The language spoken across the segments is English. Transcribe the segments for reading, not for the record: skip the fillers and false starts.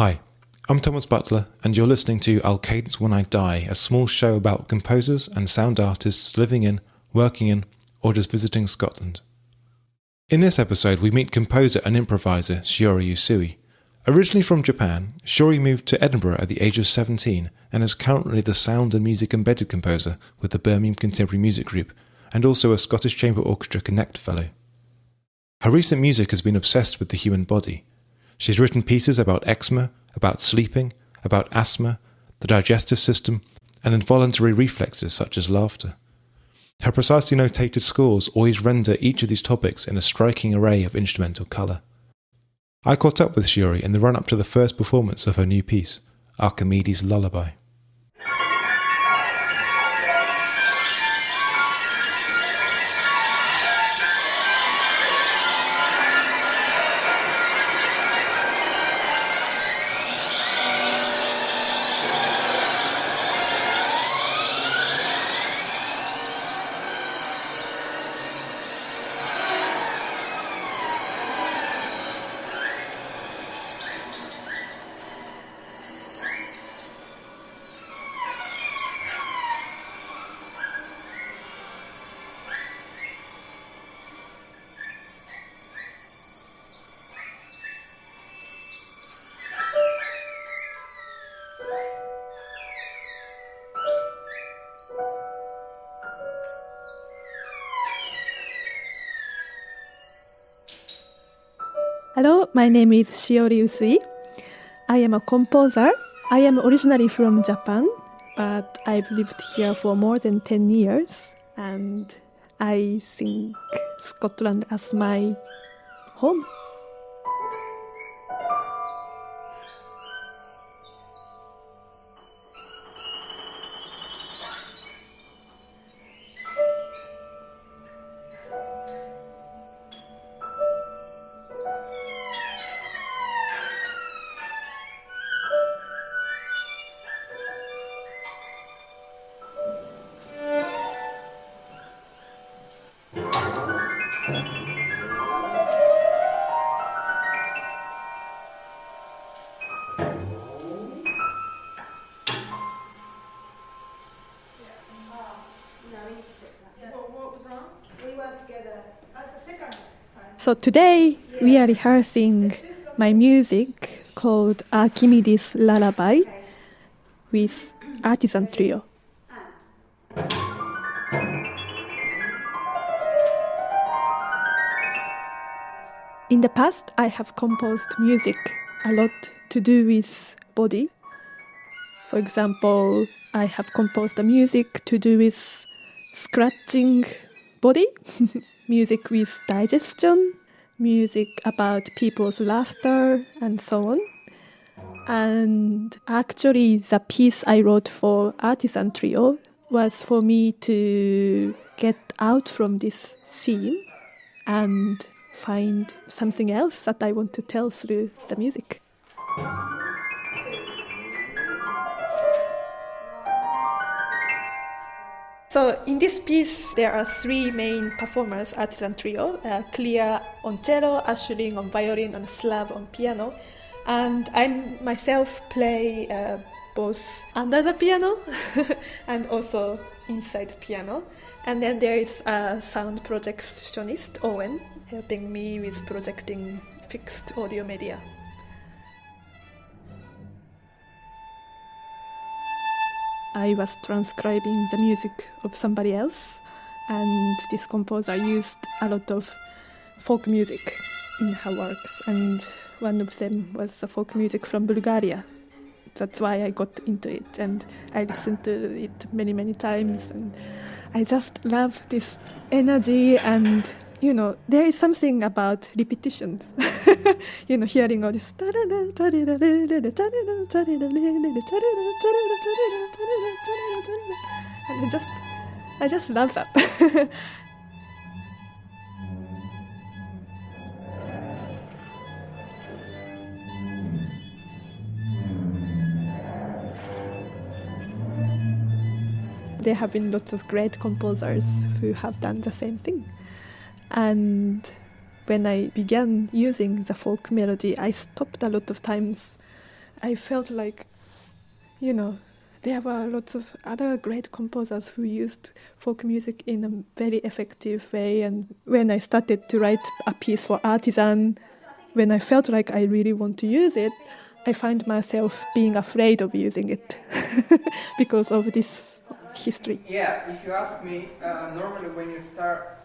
Hi, I'm Thomas Butler, and you're listening to CADENCE When I Die, a small show about composers and sound artists living in, working in, or just visiting Scotland. In this episode, we meet composer and improviser Shiori Usui. Originally from Japan, Shiori moved to Edinburgh at the age of 17 and is currently the sound and music embedded composer with the Birmingham Contemporary Music Group and also a Scottish Chamber Orchestra Connect Fellow. Her recent music has been obsessed with the human body. She's written pieces about eczema, about sleeping, about asthma, the digestive system, and involuntary reflexes such as laughter. Her precisely notated scores always render each of these topics in a striking array of instrumental colour. I caught up with Shiori in the run-up to the first performance of her new piece, Archimedes Lullaby. Hello, my name is Shiori Usui. I am a composer. I am originally from Japan, but I've lived here for more than 10 years, and I think Scotland as my home. So today we are rehearsing my music called Archimedes Lullaby with artisan trio. In the past, I have composed music a lot to do with body. For example, I have composed the music to do with scratching body, music with digestion, music about people's laughter, and so on. And actually, the piece I wrote for Artisan Trio was for me to get out from this theme and find something else that I want to tell through the music. So in this piece, there are three main performers, artisan trio, Clea on cello, Ashley on violin, and Slav on piano. And I myself play both under the piano and also inside the piano. And then there is a sound projectionist, Owen, helping me with projecting fixed audio media. I was transcribing the music of somebody else, and this composer used a lot of folk music in her works, and one of them was the folk music from Bulgaria. That's why I got into it, and I listened to it many, many times, and I just love this energy, and there is something about repetition. Hearing all this, and I just love that. There have been lots of great composers who have done the same thing. And when I began using the folk melody, I stopped a lot of times I felt like, there were lots of other great composers who used folk music in a very effective way. And when I started to write a piece for Artisan, when I felt like I really want to use it, I find myself being afraid of using it because of this history. Yeah, if you ask me, normally when you start...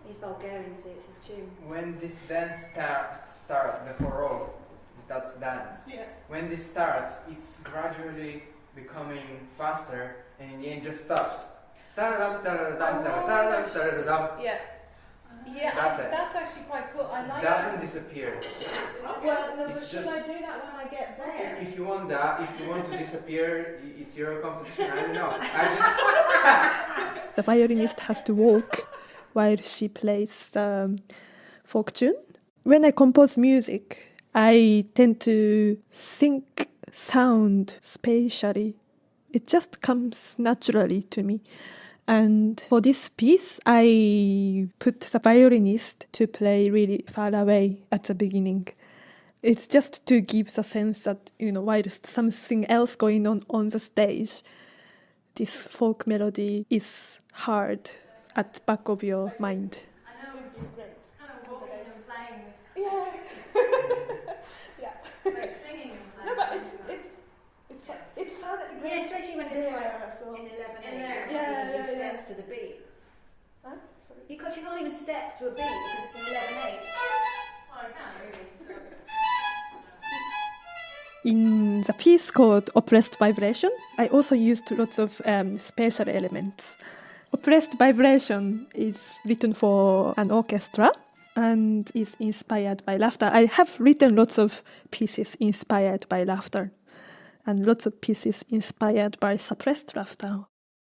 He's Bulgarian, so it's his tune. When this dance starts, before all, that's dance. Yeah. When this starts, it's gradually becoming faster, and in the end just stops. Da-da-dum, da-da-dum, da-da-dum, da-da-dum. Yeah. Yeah, That's it. That's actually quite cool. I like Doesn't disappear. Well, no, It's should just- I do that when I get there? If you want that, if you want to disappear, it's your composition. I don't know. The violinist has to walk while she plays folk tune. When I compose music, I tend to think sound spatially. It just comes naturally to me. And for this piece, I put the violinist to play really far away at the beginning. It's just to give the sense that, while there's something else going on the stage, this folk melody is heard at the back of your mind. I know, kind of walking and playing with, Yeah. like singing and playing. No, but it sounded great. Yeah, especially when it's Yeah, like as well. in 11 Yeah, and you yeah, do steps to the beat. Huh? Sorry. You can't even step to a beat because it's an 11/8. Well, I can really. In the piece called Oppressed Vibration, I also used lots of spatial elements. Oppressed Vibration is written for an orchestra and is inspired by laughter. I have written lots of pieces inspired by laughter and lots of pieces inspired by suppressed laughter.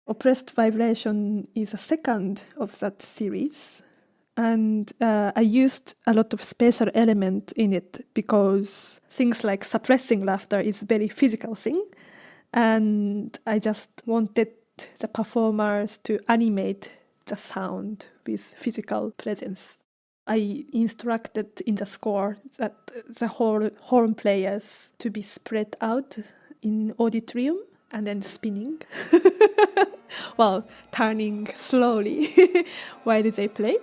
Oppressed Vibration is a second of that series. And I used a lot of spatial element in it because things like suppressing laughter is a very physical thing. And I just wanted the performers to animate the sound with physical presence. I instructed in the score that the horn players to be spread out in auditorium and then spinning, well, turning slowly while they play.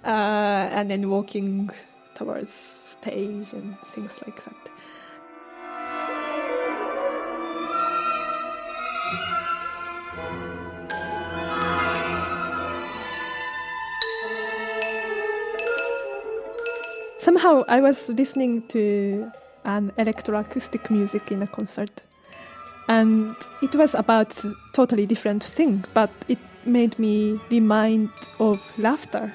And then walking towards stage and things like that. Somehow I was listening to an electroacoustic music in a concert, and it was about a totally different thing, but it made me remind of laughter.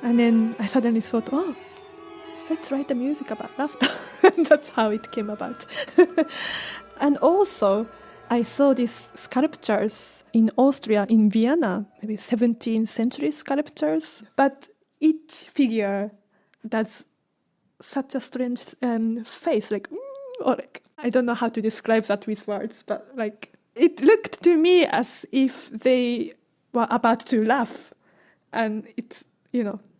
And then I suddenly thought, let's write the music about laughter. And that's how it came about. And also, I saw these sculptures in Austria, in Vienna, maybe 17th century sculptures. But each figure does such a strange face, I don't know how to describe that with words, but it looked to me as if they were about to laugh. And it's,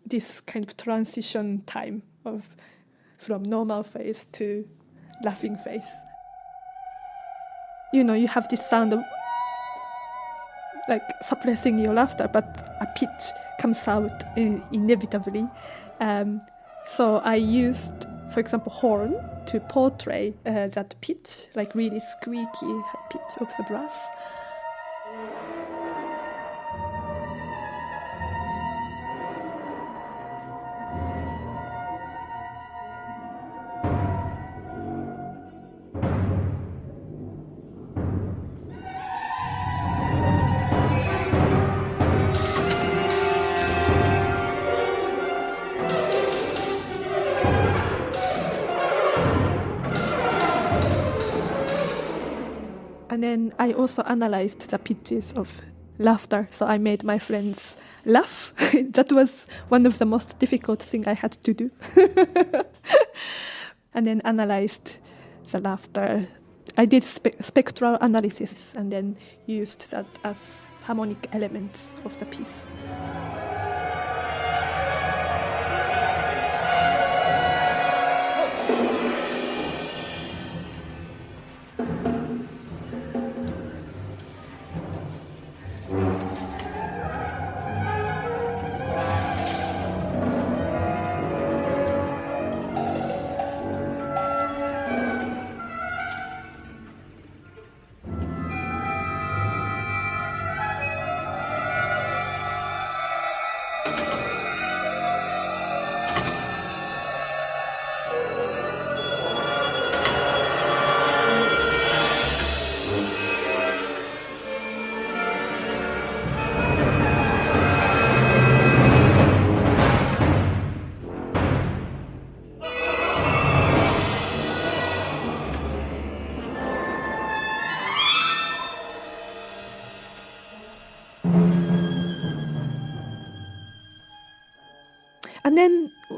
this kind of transition time from normal face to laughing face. You have this sound of suppressing your laughter, but a pitch comes out inevitably. So I used, for example, horn to portray that pitch, really squeaky high pitch of the brass. And then I also analyzed the pitches of laughter, so I made my friends laugh. That was one of the most difficult things I had to do. And then analyzed the laughter. I did spectral analysis and then used that as harmonic elements of the piece.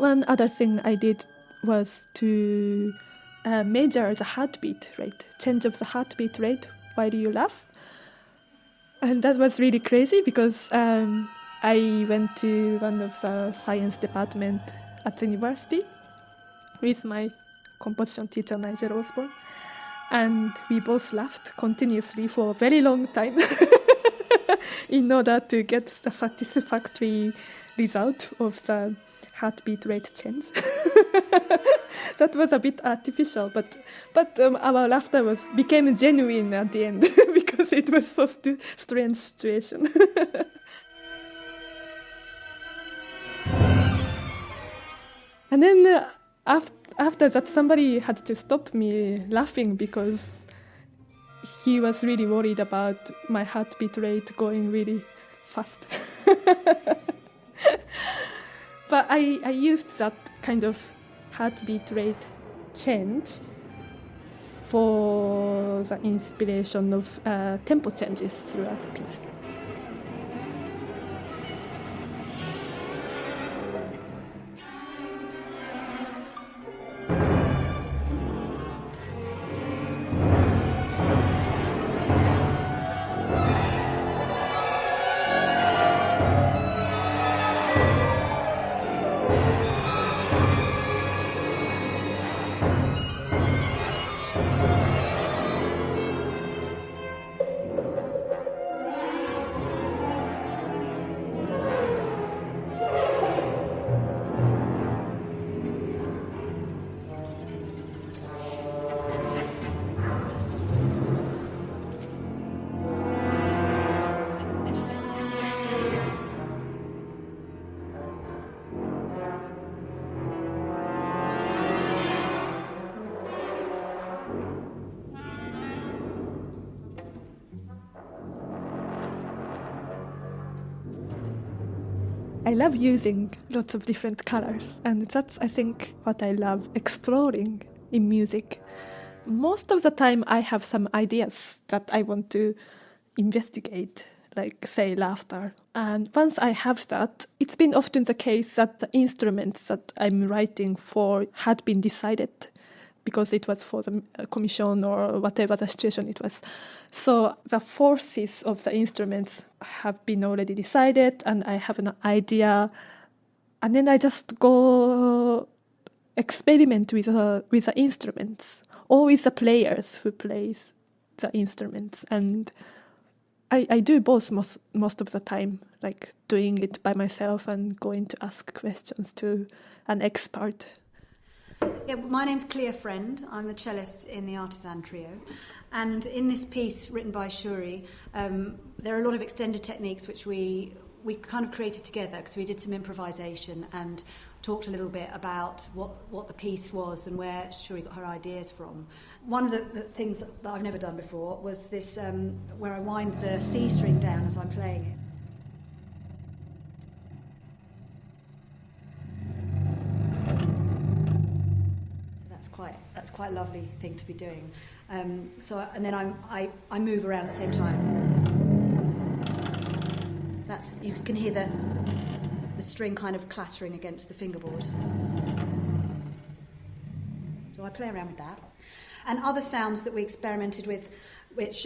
one other thing I did was to measure the heartbeat rate, change of the heartbeat rate while you laugh. And that was really crazy because I went to one of the science department at the university with my composition teacher, Nigel Osborne. And we both laughed continuously for a very long time in order to get the satisfactory result of the heartbeat rate change. That was a bit artificial, but our laughter became genuine at the end because it was so strange situation. And then after that, somebody had to stop me laughing because he was really worried about my heartbeat rate going really fast. But I used that kind of heartbeat rate change for the inspiration of tempo changes throughout the piece. I love using lots of different colors, and that's, I think, what I love exploring in music. Most of the time I have some ideas that I want to investigate, like, say, laughter. And once I have that, it's been often the case that the instruments that I'm writing for had been decided because it was for the commission or whatever the situation it was. So the forces of the instruments have been already decided, and I have an idea, and then I just go experiment with the instruments or with the players who plays the instruments. And I do both most of the time, like doing it by myself and going to ask questions to an expert. Yeah, my name's Clea Friend. I'm the cellist in the Artisan Trio. And in this piece written by Shiori, there are a lot of extended techniques which we kind of created together because we did some improvisation and talked a little bit about what the piece was and where Shiori got her ideas from. One of the things that I've never done before was this, where I wind the C string down as I'm playing it. That's quite a lovely thing to be doing. And then I move around at the same time. You can hear the string kind of clattering against the fingerboard. So I play around with that. And other sounds that we experimented with, which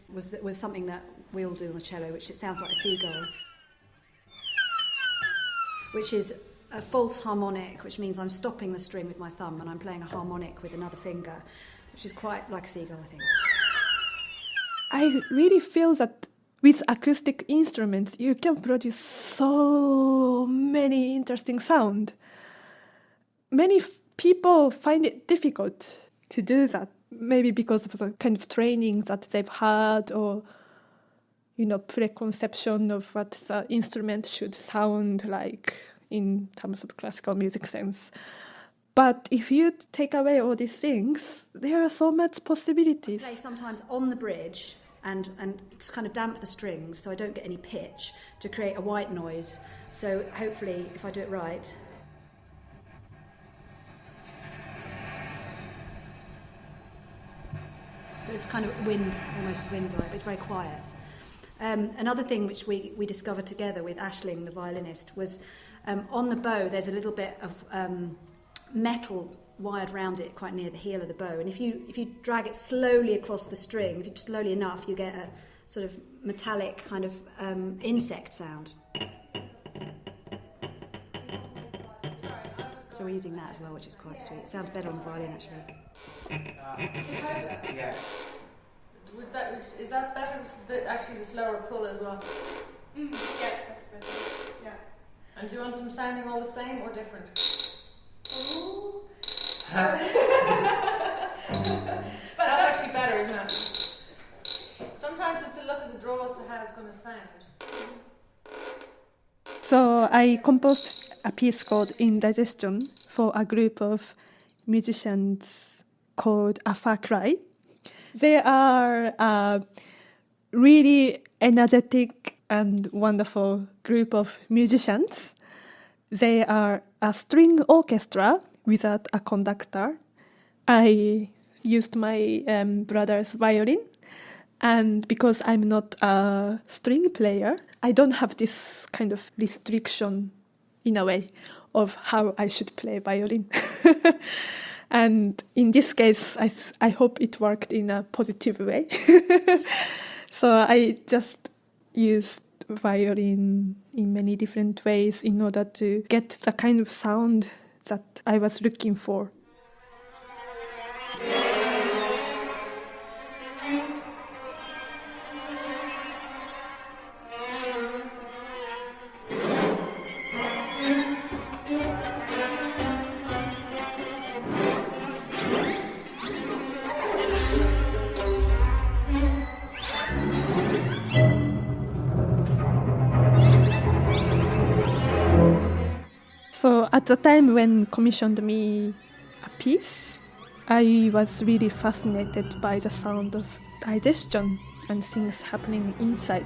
was something that we all do on the cello, which it sounds like a seagull, which is a false harmonic, which means I'm stopping the string with my thumb and I'm playing a harmonic with another finger, which is quite like a seagull, I think. I really feel that with acoustic instruments, you can produce so many interesting sound. Many people find it difficult to do that, maybe because of the kind of training that they've had or, preconception of what the instrument should sound like in terms of classical music sense. But if you take away all these things, there are so much possibilities. I play sometimes on the bridge and to kind of damp the strings so I don't get any pitch, to create a white noise. So hopefully, if I do it right... But it's kind of almost wind-like, but it's very quiet. Another thing which we discovered together with Aisling, the violinist, was On the bow, there's a little bit of metal wired around it quite near the heel of the bow. And if you drag it slowly across the string, if you just slowly enough, you get a sort of metallic kind of insect sound. So we're using that as well, which is quite sweet. It sounds better on the violin, actually. Yeah. Is that better? Actually, the slower pull as well. Yeah, that's better. Yeah. And do you want them sounding all the same or different? Ooh. That's actually better, isn't it? Sometimes it's a look at the draw as to how it's going to sound. So I composed a piece called Indigestion for a group of musicians called A Far Cry. They are a really energetic and wonderful group of musicians. They are a string orchestra without a conductor. I used my brother's violin, and because I'm not a string player, I don't have this kind of restriction in a way of how I should play violin. And in this case, I hope it worked in a positive way. So I just used violin in many different ways in order to get the kind of sound that I was looking for. So at the time when commissioned me a piece, I was really fascinated by the sound of digestion and things happening inside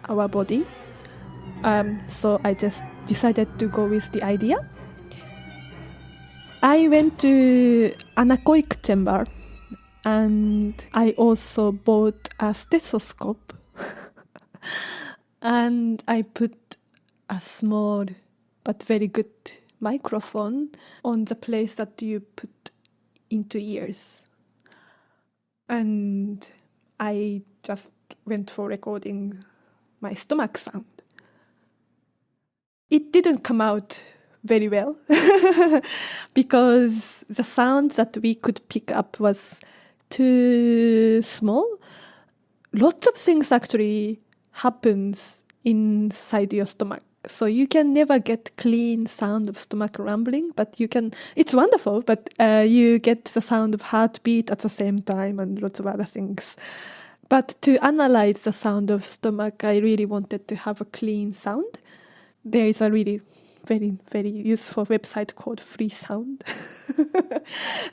our body. So I just decided to go with the idea. I went to anechoic chamber and I also bought a stethoscope and I put a small but very good microphone on the place that you put into ears. And I just went for recording my stomach sound. It didn't come out very well because the sound that we could pick up was too small. Lots of things actually happens inside your stomach. So you can never get clean sound of stomach rumbling, but it's wonderful, but you get the sound of heartbeat at the same time and lots of other things. But to analyze the sound of stomach, I really wanted to have a clean sound. There is a really very, very useful website called Free Sound.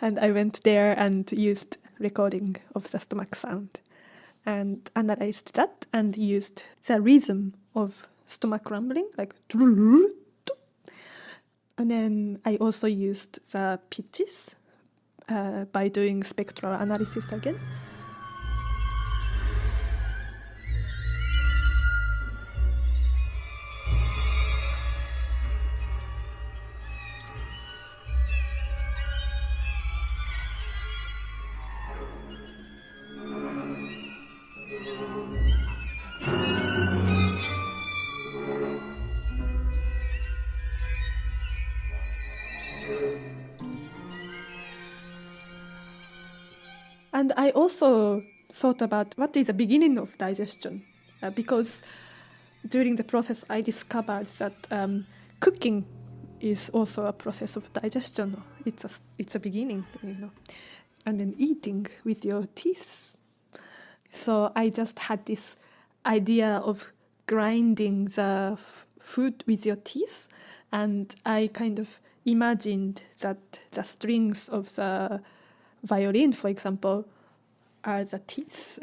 And I went there and used recording of the stomach sound and analyzed that and used the rhythm of stomach rumbling, like, and then I also used the pitches by doing spectral analysis again. And I also thought about what is the beginning of digestion, because during the process I discovered that cooking is also a process of digestion. It's a beginning, and then eating with your teeth. So I just had this idea of grinding the food with your teeth, and I kind of imagined that the strings of the violin, for example, are the teeth,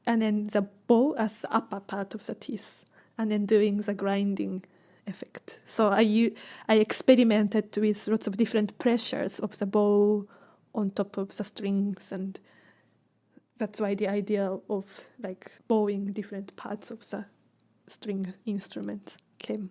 and then the bow as the upper part of the teeth, and then doing the grinding effect. So I experimented with lots of different pressures of the bow on top of the strings, and that's why the idea of like bowing different parts of the string instruments came.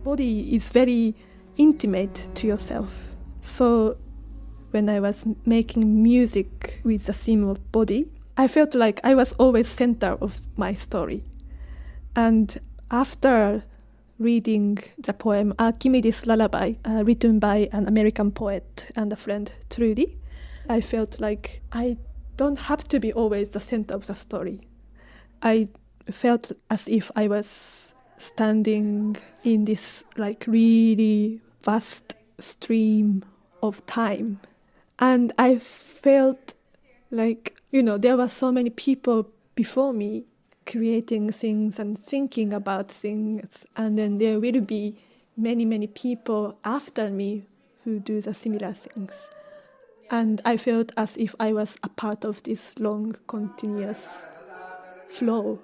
body is very intimate to yourself. So when I was making music with the theme of body, I felt like I was always center of my story. And after reading the poem Archimedes Lullaby, written by an American poet and a friend, Trudy, I felt like I don't have to be always the center of the story. I felt as if I was standing in this like really vast stream of time. And I felt like, there were so many people before me creating things and thinking about things, and then there will be many, many people after me who do the similar things. And I felt as if I was a part of this long, continuous flow.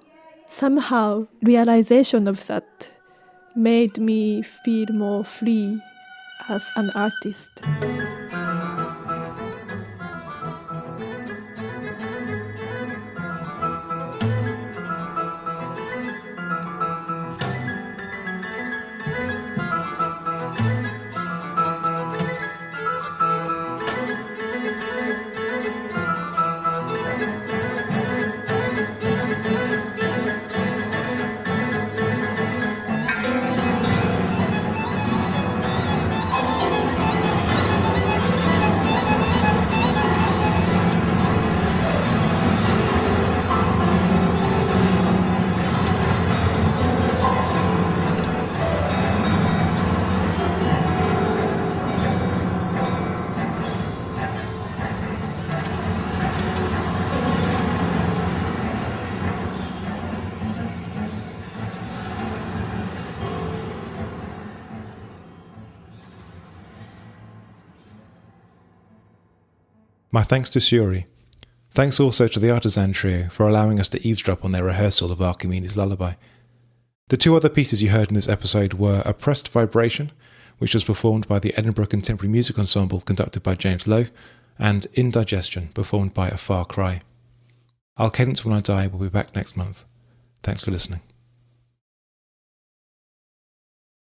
Somehow, realization of that made me feel more free as an artist. My thanks to Shiori. Thanks also to the Artisan Trio for allowing us to eavesdrop on their rehearsal of Archimedes Lullaby. The two other pieces you heard in this episode were Oppressed Vibration, which was performed by the Edinburgh Contemporary Music Ensemble conducted by James Lowe, and Indigestion, performed by A Far Cry. I'll Cadence When I Die will be back next month. Thanks for listening.